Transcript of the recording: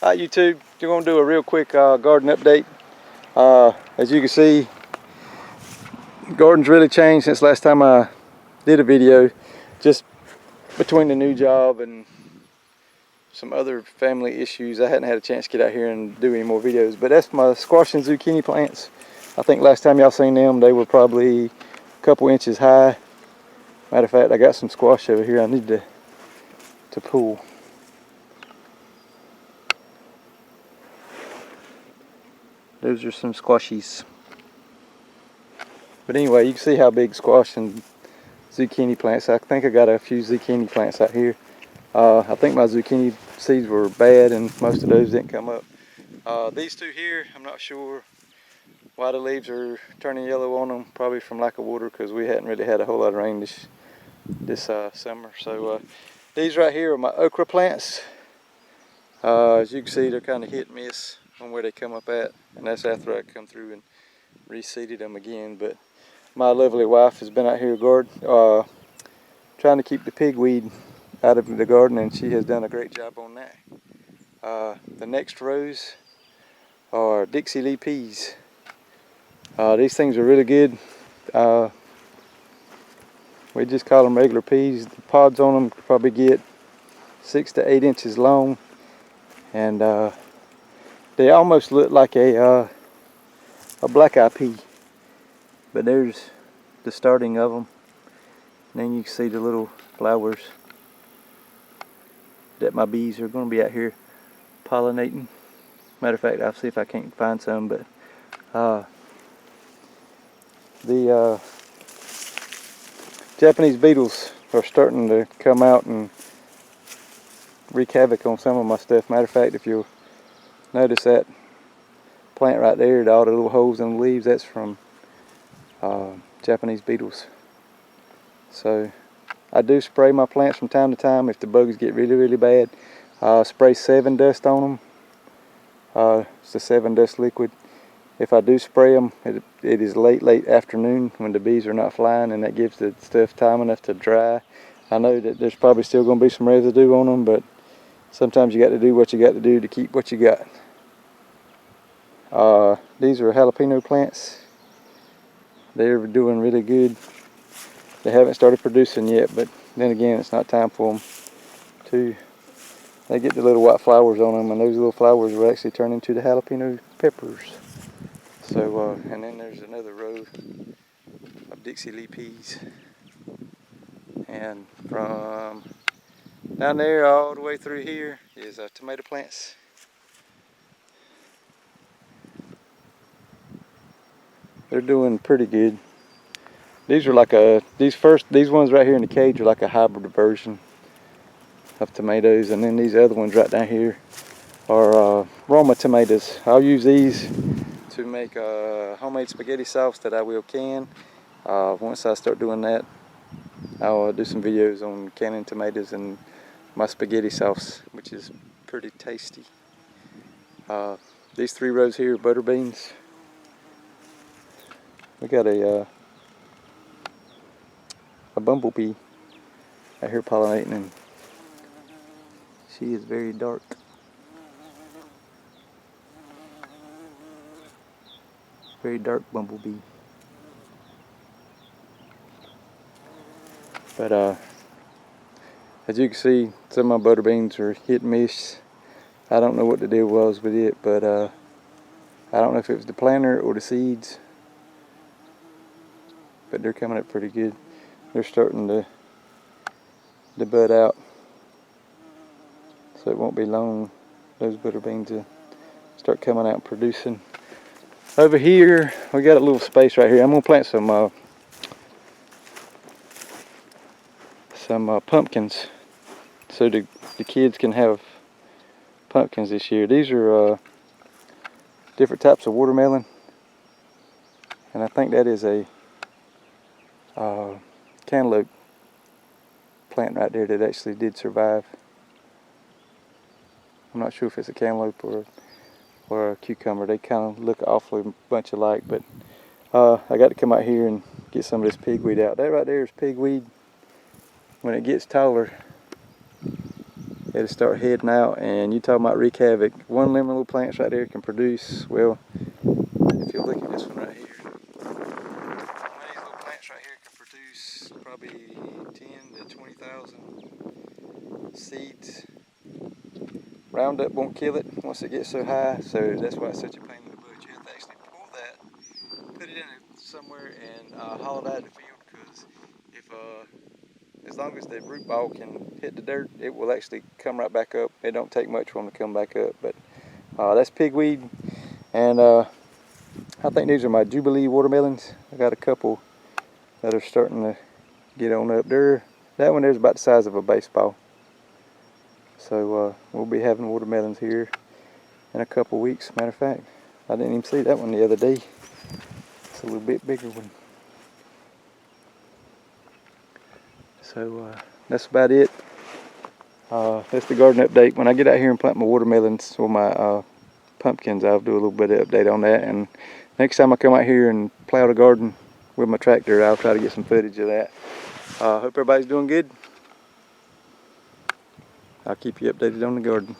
Hi YouTube, we're going to do a real quick garden update. As you can see, the garden's really changed since last time I did a video, just between the new job and some other family issues. I hadn't had a chance to get out here and do any more videos, but that's my squash and zucchini plants. I think last time y'all seen them, they were probably a couple inches high. Matter of fact, I got some squash over here I need to pull. Those are some squashies. But anyway, you can see how big squash and zucchini plants. I think I got a few zucchini plants out here. I think my zucchini seeds were bad and most of those didn't come up. These two here, I'm not sure why the leaves are turning yellow on them. Probably from lack of water, because we hadn't really had a whole lot of rain this summer. So these right here are my okra plants. As you can see, they're kind of hit and miss on where they come up at, and that's after I come through and reseeded them again. But my lovely wife has been out here trying to keep the pigweed out of the garden, and she has done a great job on that. The next rows are Dixie Lee peas. These things are really good. We just call them regular peas. The pods on them probably get 6 to 8 inches long, and they almost look like a black eye pea. But there's the starting of them. And then you can see the little flowers that my bees are going to be out here pollinating. Matter of fact, I'll see if I can't find some. But the Japanese beetles are starting to come out and wreak havoc on some of my stuff. Matter of fact, if you'll notice that plant right there, all the little holes in the leaves, that's from Japanese beetles. So I do spray my plants from time to time if the bugs get really bad. Spray 7 dust on them. It's the 7 dust liquid. If I do spray them, it is late afternoon when the bees are not flying, and that gives the stuff time enough to dry. I know that there's probably still going to be some residue on them, but sometimes you got to do what you got to do to keep what you got. These are jalapeno plants. They're doing really good. They haven't started producing yet, but then again, it's not time for them to. They get the little white flowers on them, and those little flowers will actually turn into the jalapeno peppers. So, and then there's another row of Dixie Lee peas. And from down there all the way through here is tomato plants. They're doing pretty good. These are like these ones right here in the cage are like a hybrid version of tomatoes, and then these other ones right down here are Roma tomatoes. I'll use these to make homemade spaghetti sauce that I will can. Once I start doing that, I'll do some videos on canning tomatoes and my spaghetti sauce, which is pretty tasty. These 3 rows here are butter beans. We got a bumblebee out here pollinating, and she is very dark. Very dark bumblebee. But as you can see, some of my butter beans are hit and miss. I don't know what the deal was with it, but I don't know if it was the planter or the seeds. But they're coming up pretty good. They're starting to bud out, so it won't be long. Those butter beans will start coming out and producing. Over here, we got a little space right here. I'm gonna plant some pumpkins, so the kids can have pumpkins this year. These are different types of watermelon, and I think that is a cantaloupe plant right there that actually did survive. I'm not sure if it's a cantaloupe or a cucumber. They kind of look awfully bunch alike, but I got to come out here and get some of this pigweed out. That right there is pigweed. When it gets taller, It'll start heading out, and you talking about wreak havoc. One of them little plants right there can produce, well, if you look at this one right here, one of these little plants right here can produce probably 10 to 20,000 seeds. Roundup won't kill it once it gets so high, so that's why it's such a pain in the butt. You have to actually pull that, put it in somewhere, and haul it out of the field, because if as long as the root ball can hit the dirt, it will actually come right back up. It don't take much for them to come back up. But that's pigweed, and I think these are my Jubilee watermelons. I got a couple that are starting to get on up there. That one there's about the size of a baseball. So we'll be having watermelons here in a couple weeks. Matter of fact, I didn't even see that one the other day. It's a little bit bigger one. So that's about it. That's the garden update. When I get out here and plant my watermelons or my pumpkins, I'll do a little bit of update on that. And next time I come out here and plow the garden with my tractor, I'll try to get some footage of that. Hope everybody's doing good. I'll keep you updated on the garden.